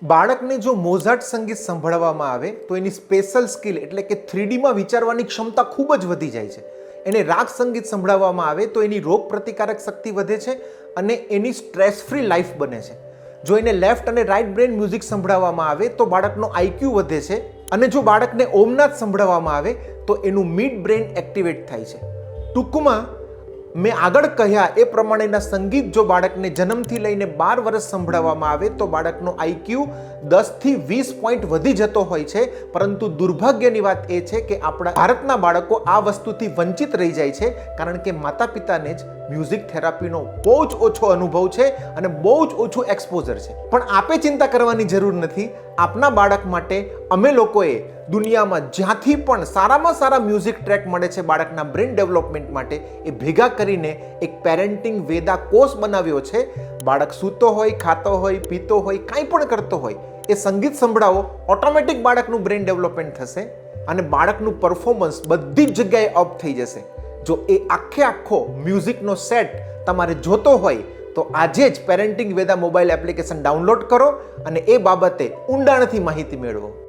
બાળકને જો મોઝાર્ટ સંગીત સંભળાવવામાં આવે તો એની સ્પેશિયલ સ્કિલ એટલે કે 3Dમાં વિચારવાની ક્ષમતા ખૂબ જ વધી જાય છે. એને રાગ સંગીત સંભળાવવામાં આવે તો એની રોગ પ્રતિકારક શક્તિ વધે છે અને એની સ્ટ્રેસ ફ્રી લાઈફ બને છે. જો એને લેફ્ટ અને રાઇટ બ્રેન મ્યુઝિક સંભળાવવામાં આવે તો બાળકનો IQ વધે છે અને જો બાળકને ઓમનાથ સંભળાવવામાં આવે તો એનું મિડ બ્રેન એક્ટિવેટ થાય છે. ટૂંકમાં મેં આગળ કહ્યા એ પ્રમાણેના સંગીત જો બાળકને જન્મથી લઈને 12 વર્ષ સંભળાવવામાં આવે તો બાળકનો IQ 10 થી 20 પોઈન્ટ વધી જતો હોય છે. પરંતુ દુર્ભાગ્યની વાત એ છે કે આપણા ભારતના બાળકો આ વસ્તુથી વંચિત રહી જાય છે કારણ કે માતા પિતાને જ મ્યુઝિક થેરાપીનો બહુ જ ઓછો અનુભવ છે અને બહુ જ ઓછું એક્સપોઝર છે. પણ આપે ચિંતા કરવાની જરૂર નથી. આપના બાળક માટે અમે લોકોએ દુનિયામાં જ્યાંથી પણ સારામાં સારા મ્યુઝિક ટ્રેક મળે છે બાળકના બ્રેન ડેવલપમેન્ટ માટે એ ભેગા કરીને એક પેરેન્ટિંગ વેદા કોર્સ બનાવ્યો છે. બાળક સૂતો હોય, ખાતો હોય, પીતો હોય, કાંઈ પણ કરતો હોય એ સંગીત સંભળાવો, ઓટોમેટિક બાળકનું બ્રેન ડેવલપમેન્ટ થશે અને બાળકનું પરફોર્મન્સ બધી જ જગ્યાએ અપ થઈ જશે. જો એ આખો મ્યુઝિકનો સેટ તમારે જોતો હોય તો આજે જ parenting Veda mobile application download કરો અને એ બાબતે ઊંડાણથી માહિતી મેળવો.